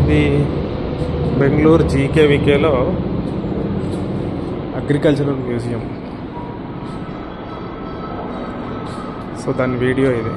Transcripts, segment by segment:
ఇది బెంగళూరు జీకేవికేలో agricultural museum. So దాని వీడియో ఇది.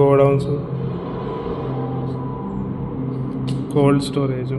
Godowns, cold storage,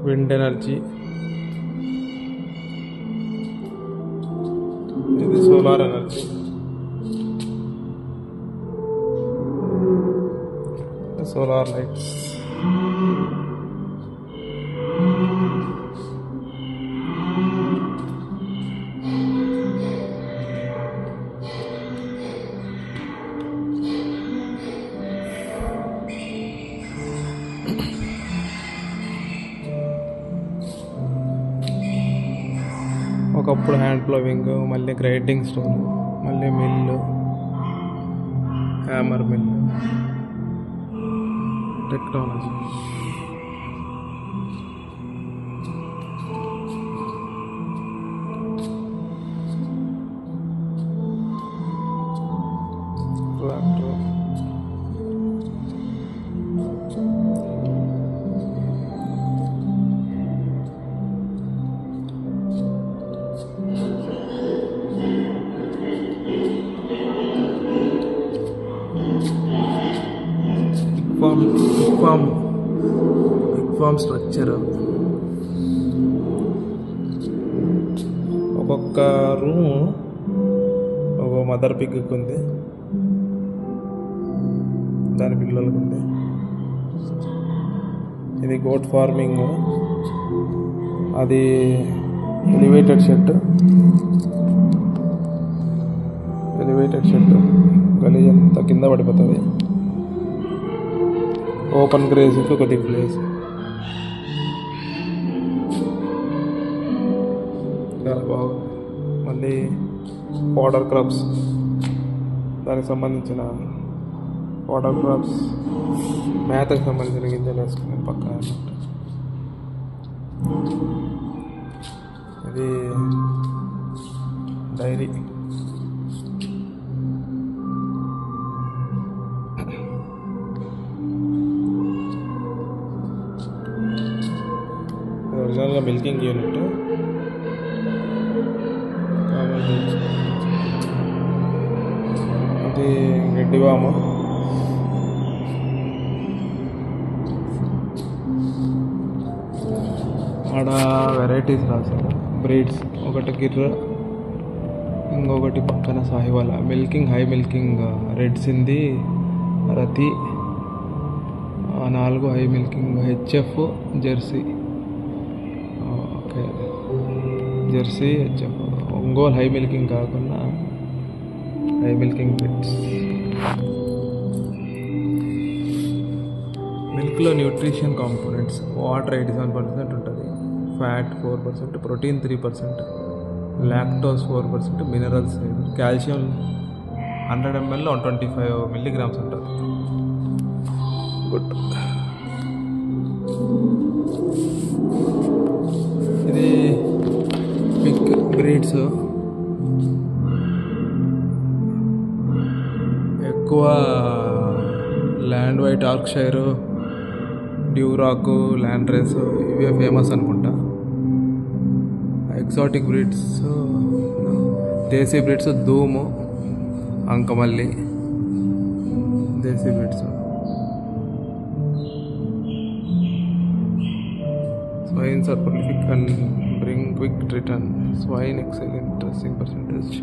wind energy, ఇది సోలార్ ఎనర్జీ, సోలార్ లైట్స్, ఒకప్పుడు హ్యాండ్ ప్లోవింగ్, మళ్ళీ గ్రైండింగ్ స్టోన్, మళ్ళీ mill, hammer mill, technology. Big farm structure. ఒక్కొక్క రూమ్ ఒక మదర్ పిగ్కి ఉంది, దాని పిల్లలకు ఉంది. ఇది గోట్ ఫార్మింగ్, అది ఎలివేటెడ్ షెడ్ గలీజ్ అంతా కింద పడిపోతుంది. ఓపెన్ గ్రేజింగ్ కొద్దిగా ప్లేస్. చాలా బాగుంది. మళ్ళీ పౌడర్ క్రాప్స్, దానికి సంబంధించిన పౌడర్ క్రాప్స్, మేతకు సంబంధించిన గింజలు వేసుకునే పక్కన. ఇది డైరీ. ఒరిజినల్గా మిల్కింగ్ యూనిట్. ఇది గడ్డివాము. ఆడ వెరైటీస్ రాశారు, బ్రీడ్స్. ఒకటి గిర్ర, ఇంకొకటి పక్కన Sahiwal. Milking, high milking red Sindhi, Rathi. 4 high milking, HF, Jersey. Okay, Jersey, HF. Ongole high milking కాకుండా హై మిల్కింగ్ బ్రీడ్స్. మిల్క్లో న్యూట్రిషన్ కాంపోనెంట్స్. వాటర్ 87% ఉంటుంది, fat 4%, protein 3%, lactose 4%, minerals, calcium 100 ml 125 milligrams ఉంటుంది. గుడ్. ఇది బిగ్ బ్రీడ్స్, ఎక్కువ ల్యాండ్ వైట్, ఆర్క్షైర్, Duroc, landrace ఇవే famous అనుకుంటా. Exotic breeds, desi breeds ధూము, Ankamali, desi breeds. Swines are prolific and bring quick return. Swine excel in dressing percentage.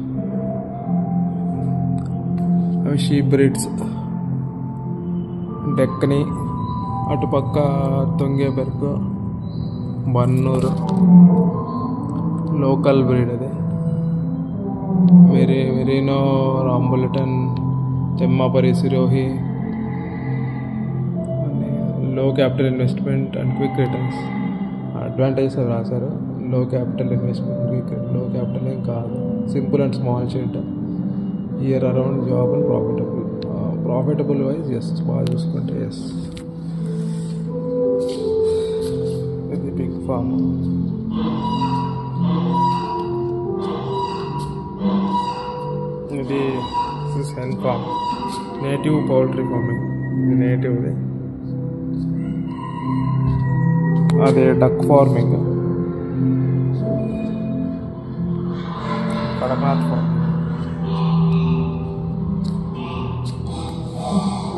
అవి sheep breeds, డెక్కని, అటుపక్క తొంగేబెర్గ్, బన్నూరు లోకల్ బ్రీడ్. అది మెరీనో, రాంబులటన్, తెమ్మాపరి, Sirohi. Low capital investment and quick returns. Advantages అవి రాశారు. Low capital investment, low capital ఏం కాదు, simple and small shed, year around job and profitable wise yes, బాగా చూసుకుంటే ఎస్. ఇది బిగ్ ఫార్మ్. ఇది hen farm, native poultry farming. ఇది నేటివ్ది. అదే డక్ ఫార్మింగ్, కడక్నాథ్ ఫార్మ్.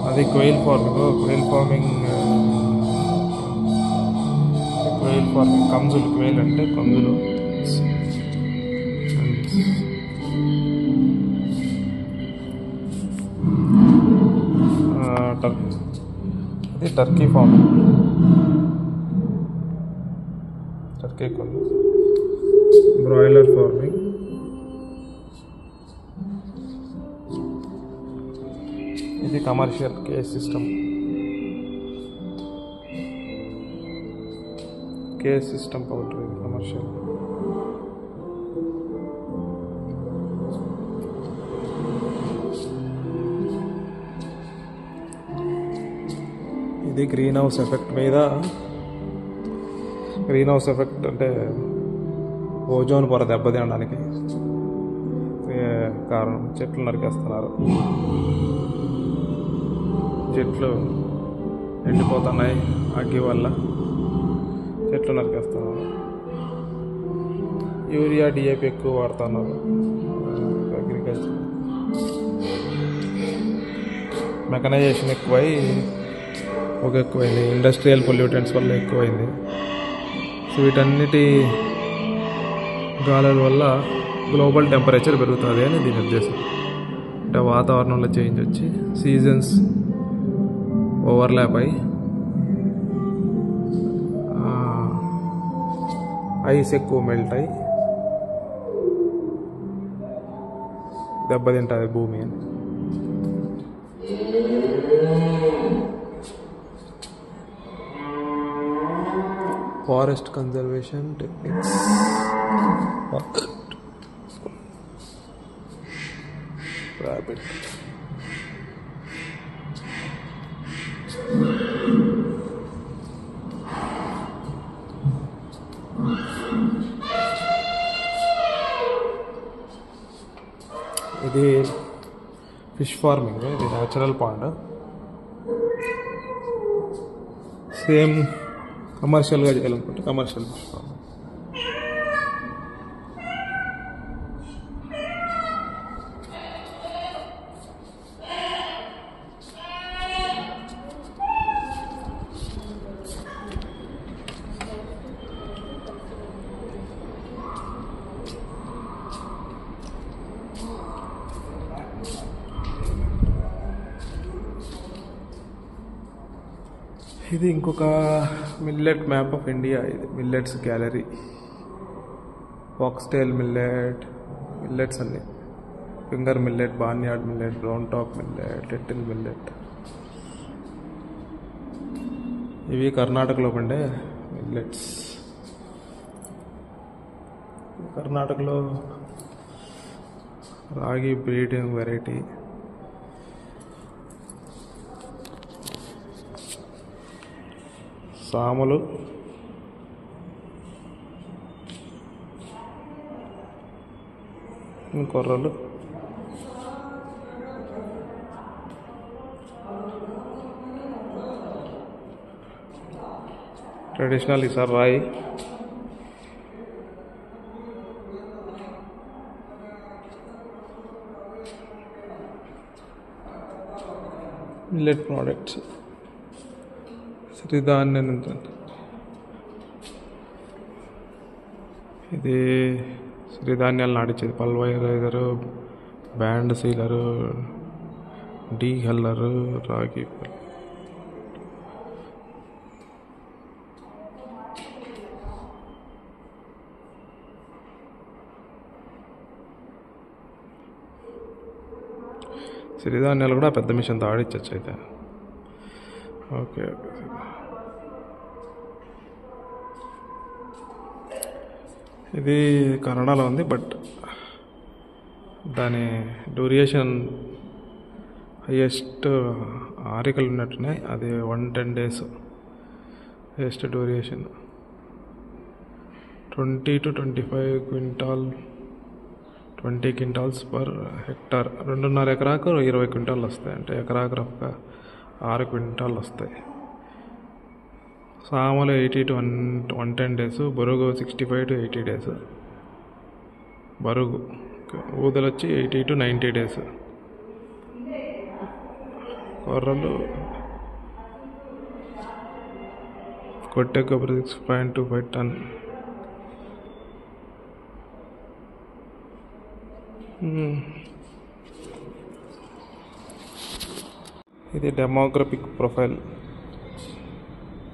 అది క్వెయిల్ ఫార్మింగ్. క్వెయిల్ ఫార్మింగ్ కంజులు. క్వెయిల్ అంటే కంజులు. అది టర్కీ ఫార్మింగ్, టర్కీ కంజు. Broiler farming. ఇది commercial cage system. Cage system poultry, commercial. ఇది గ్రీన్ హౌస్ ఎఫెక్ట్ మీద. గ్రీన్ హౌస్ ఎఫెక్ట్ అంటే ఓజోన్ పొర దెబ్బతినడానికి కారణం. చెట్లు నరికేస్తున్నారు, చెట్లు ఎండిపోతున్నాయి అగ్గి వల్ల, చెట్లు నరికేస్తున్నారు. యూరియా, డిఏపి ఎక్కువ వాడుతున్నారు అగ్రికల్చర్. మెకనైజేషన్ ఎక్కువై ఎక్కువైంది, ఇండస్ట్రియల్ పొల్యూటెంట్స్ వల్ల ఎక్కువైంది. సో వీటన్నిటి గాలుల వల్ల గ్లోబల్ టెంపరేచర్ పెరుగుతుంది అని దీని ఉద్దేశం. అంటే వాతావరణంలో చేంజ్ వచ్చి సీజన్స్ ఓవర్లాప్ అయ్యి ఐస్ ఎక్కువ మెల్ట్ అయ్యి దెబ్బతింటుంది భూమి అని. Forest conservation techniques. rabbit. ఇది ఫిష్ ఫార్మింగ్. ఇది న్యాచురల్ పాండ్. సేమ్ కమర్షియల్గా చేయాలనుకుంటే కమర్షియల్ ఫిష్ ఫార్మింగ్. ఇది ఇంకొక మిల్లెట్ మ్యాప్ ఆఫ్ ఇండియా. ఇది millets gallery. Foxtail millet, millets అన్నీ, finger millet, barnyard millet, brown top millet, little millet. ఇవి కర్ణాటకలో పండే మిల్లెట్స్. కర్ణాటకలో రాగి బ్రీడింగ్ వెరైటీ సామలు, కొర్రలు, ట్రెడిషనల్ ఈసారి రాయి, మిల్లెట్ ప్రోడక్ట్స్, సిరిధాన్యం. ఇది సిరిధాన్యాలు నాటించేది పల్వరైజరు, బ్యాండ్ సీలరు, డీ హల్లరు, రాగి. సిరిధాన్యాలు కూడా పెద్ద మిషన్తో ఆడించవచ్చు అయితే. Okay okay. ఇది కన్నడలో ఉంది, బట్ దాని డ్యూరేషన్ హైయెస్ట్ ఆరికలు ఉన్నట్టున్నాయి. అది 110 days highest duration. 20 to 25 quintal, 20 quintals per hectare. 2.5 ఎకరాకు 20 క్వింటాలు వస్తాయి. అంటే ఎకరాకు రఫ్గా 6 క్వింటాలు వస్తాయి. సామలు 80 to 110 days, బరుగు 65 to 80 days. బరుగు ఊదలు వచ్చి 80 to 90 days. కొర్రలు కొట్టే కొబ్బరి 6.25 ton. ఇది డెమోగ్రఫిక్ ప్రొఫైల్.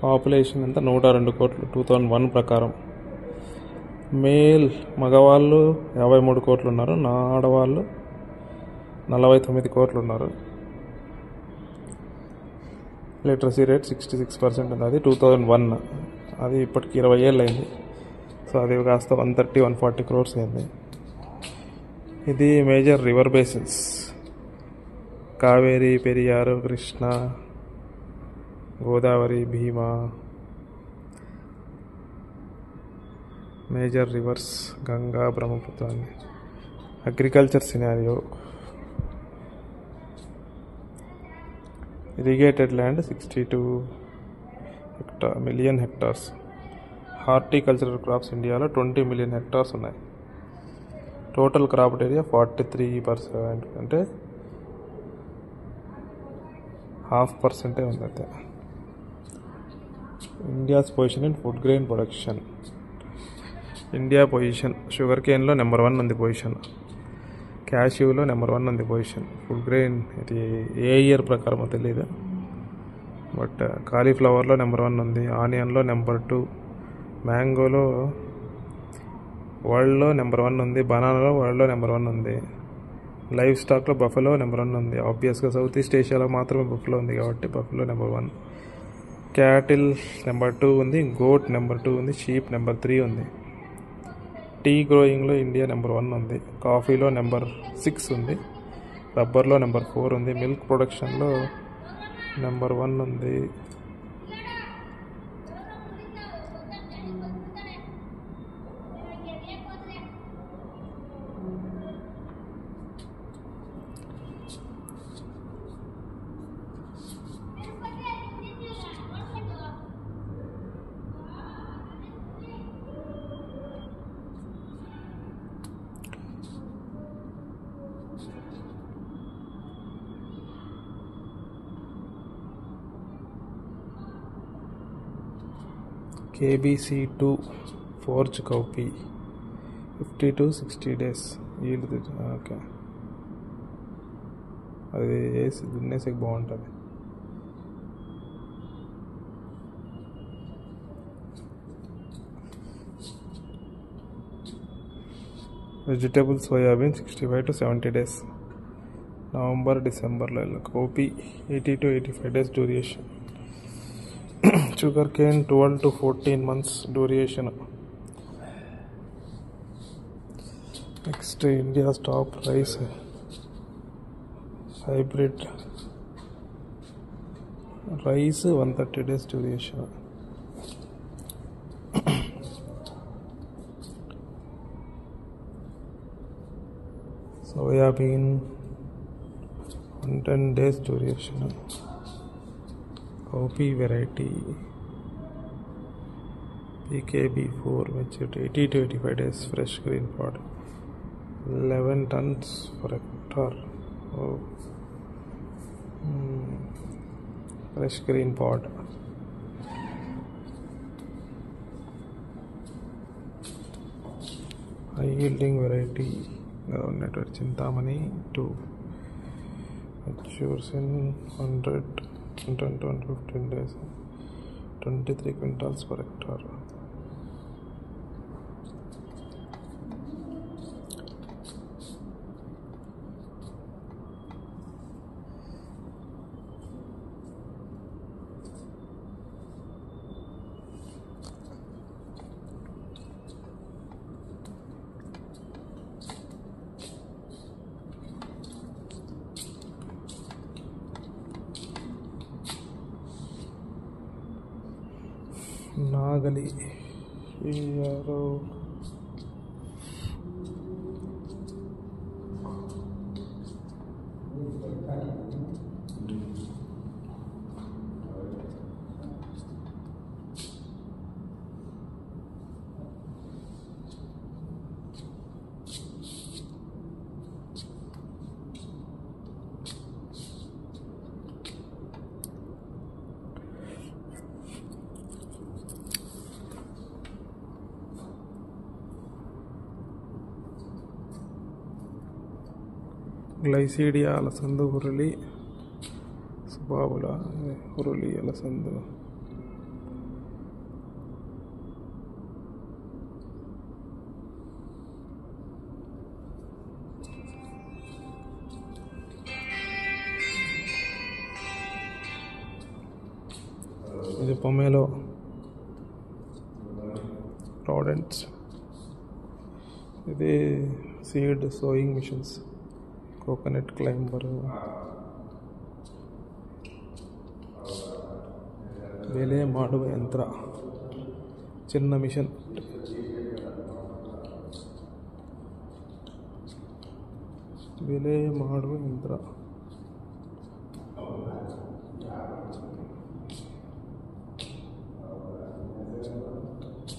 పాపులేషన్ ఎంత 102 కోట్లు 2001 ప్రకారం. మేల్ మగవాళ్ళు 53 కోట్లు ఉన్నారు, ఆడవాళ్ళు 49 కోట్లు ఉన్నారు. లిటరసీ రేట్ 66% ఉంది. అది 2001. అది ఇప్పటికి 20 ఏళ్ళు అయింది. సో అది కాస్త 130-140 crores అయింది. ఇది major river basins: Kaveri, Periyar, Krishna, Godavari, Bhima. Major rivers Ganga, Brahmaputra. Agriculture scenario: irrigated land 62 million hectares. Horticultural crops ఇండియాలో 20 million hectares ఉన్నాయి. టోటల్ క్రాప్ ఏరియా 43%, అంటే 0.5% ఉంది. అయితే India's position in food grain production. India position: sugar కేన్లో నెంబర్ 1 ఉంది పొజిషన్, క్యాష్యూలో నెంబర్ 1 ఉంది పొజిషన్. ఫుడ్ గ్రెయిన్ ఇది ఏ year ప్రకారమో తెలియదు, బట్ కాలీఫ్లవర్లో నెంబర్ 1 ఉంది, ఆనియన్లో నెంబర్ 2, మ్యాంగోలో వరల్డ్లో నెంబర్ 1 ఉంది, బనానాలో వరల్డ్లో నెంబర్ 1 ఉంది, లైవ్ స్టాక్లో బఫెలో నెంబర్ 1 ఉంది. ఆబ్వియస్గా సౌత్ ఈస్ట్ ఏషియాలో మాత్రమే బఫెలో ఉంది కాబట్టి బఫెలో నెంబర్ 1. క్యాటిల్ నెంబర్ 2 ఉంది, గోట్ నెంబర్ 2 ఉంది, షీప్ నెంబర్ 3 ఉంది. టీ గ్రోయింగ్లో ఇండియా నెంబర్ 1 ఉంది, కాఫీలో నెంబర్ 6 ఉంది, రబ్బర్లో నెంబర్ 4 ఉంది, మిల్క్ ప్రొడక్షన్లో నెంబర్ 1 ఉంది. KBC2 forage cowpea 50 to 60 days yield. Okay, అది వేసి దున్నేసేకి బాగుంటుంది. Vegetable soybean 65 to 70 days. November డిసెంబర్లో cowpea 80 to 85 days duration. Sugar cane 12 to 14 months duration. Next India top rice hybrid rice 130 days duration. soya bean 110 days duration. Coffee variety PKB4 maturity 80 to 85 days. Fresh green pod 11 tons per hectare. Oh. Fresh green pod. High yielding variety network Chintamani 2 matures in 115 days, 23 quintals per hectare. నాగలి arrow గ్లైసీడియా అలసందు ಹುರುಳಿ సుబాబుల ಹುರುಳಿ అలసందు ఇది పొమేలో రాడెంట్స్. ఇది seed sowing machines. Coconut climber, ಬೆಲೆ ಮಾಡುವ ಯಂತ್ರ, ಚಿನ್ನ mission, ಬೆಲೆ ಮಾಡುವ ಯಂತ್ರ,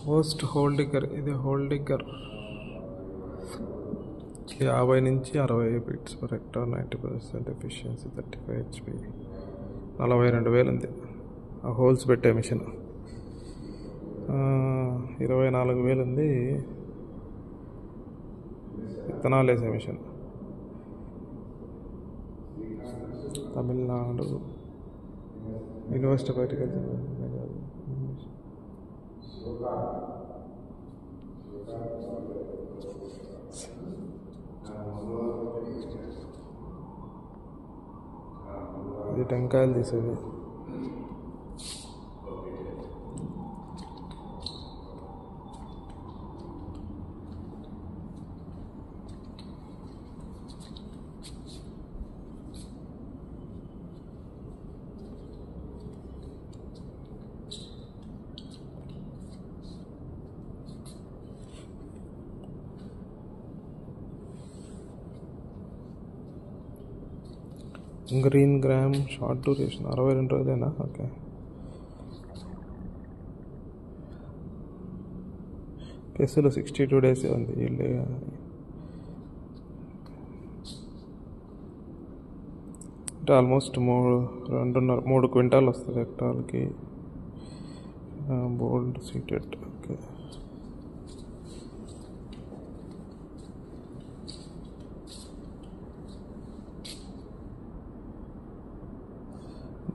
ಹೋಸ್ಟ್ ಹೋಲ್ಡಿಗರ್. ఇది హోల్డిగర్ 50 నుంచి 60 bits per hectare, 90% efficiency, 35 HP, 42,000 ఉంది. ఆ హోల్స్ పెట్టే మిషన్ 24,000 ఉంది. విత్తనాలు వేసే machine Tamil Nadu university of agriculture. ఇది టెంకాయలు తీసేది. గ్రీన్ గ్రామ్ షార్ట్ డ్యూరేషన్ 62 రోజులేనా? ఓకే. పెసులు 62 days ఉంది. అంటే ఆల్మోస్ట్ 3 క్వింటాల్ వస్తుంది హెక్టార్కి. Bold seeded. Okay.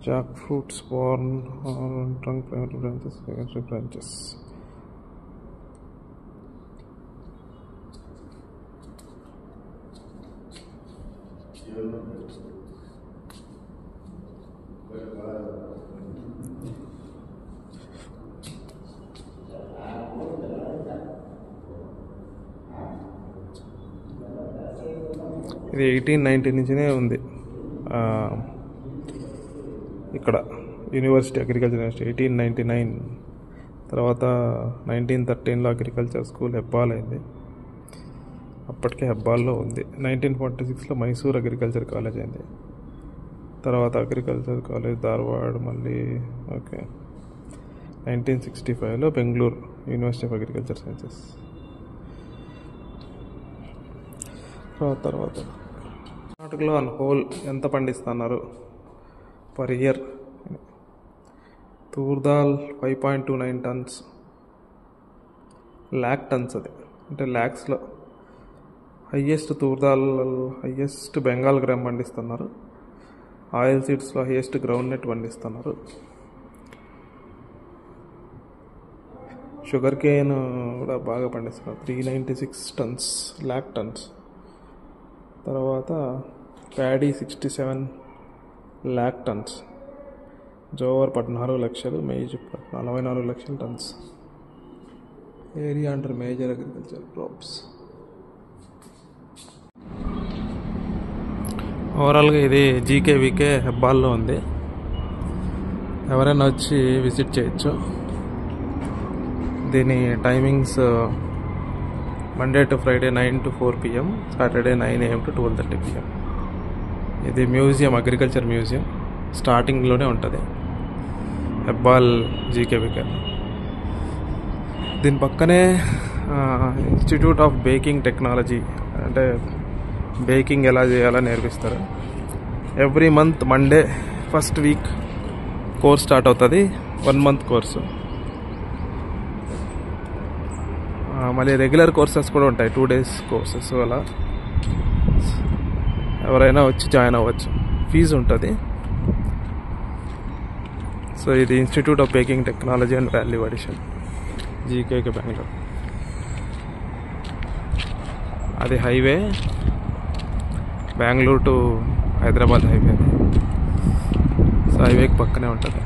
Jackfruits born on trunk primary branches, secondary branches. ఇది 1890 నుంచినే ఉంది ఇక్కడ యూనివర్సిటీ, అగ్రికల్చర్ యూనివర్సిటీ. 1899 తర్వాత 1913లో అగ్రికల్చర్ స్కూల్ హెబ్బాల్ అయింది. అప్పటికే హెబ్బాల్లో ఉంది. 1946లో మైసూర్ అగ్రికల్చర్ కాలేజ్ అయింది. తర్వాత అగ్రికల్చర్ కాలేజ్ ధార్వాడ్, మళ్ళీ ఓకే 1965లో Bengaluru university of agriculture sciences. తర్వాత కర్ణాటకలో ఆన్ హోల్ ఎంత పండిస్తున్నారు per year? Toor dal 5.29 tons, lakh tons, అది అంటే ల్యాక్స్లో. Highest toor dal, highest Bengal gram పండిస్తున్నారు. ఆయిల్ సీడ్స్లో హయ్యెస్ట్ గ్రౌండ్ నెట్ పండిస్తున్నారు. షుగర్ కేన్ కూడా బాగా పండిస్తున్నారు, 396 టన్స్, ల్యాక్ టన్స్. తర్వాత ప్యాడీ 67 ల్యాక్ టన్స్, జోవర్ 14 లక్షలు, మేజ్ 44 లక్షల టన్స్. ఏరియా అంటారు మేజర్ అగ్రికల్చర్ క్రాప్స్. ఓవరాల్గా ఇది జీకేవీకే హెబ్బాల్లో ఉంది. ఎవరైనా వచ్చి విజిట్ చేయొచ్చు. దీని timings Monday to Friday 9 to 4 PM, Saturday 9 AM to 12:30 PM. ఇది మ్యూజియం, అగ్రికల్చర్ మ్యూజియం స్టార్టింగ్లోనే ఉంటుంది హెబ్బాల్ జీకేవీకే. దీని పక్కనే ఇన్స్టిట్యూట్ ఆఫ్ బేకింగ్ టెక్నాలజీ, అంటే బేకింగ్ ఎలా చేయాలో నేర్పిస్తారు. Every month Monday first week course start అవుతుంది, 1 month కోర్సు. మళ్ళీ రెగ్యులర్ కోర్సెస్ కూడా ఉంటాయి, 2 days కోర్సెస్. అలా ఎవరైనా వచ్చి జాయిన్ అవ్వచ్చు, ఫీజు ఉంటుంది. సో ఇది institute of baking technology and value addition, GKK Bengaluru. అది highway, Bengaluru to Hyderabad highway. So హైవేకి పక్కనే ఉంటుంది.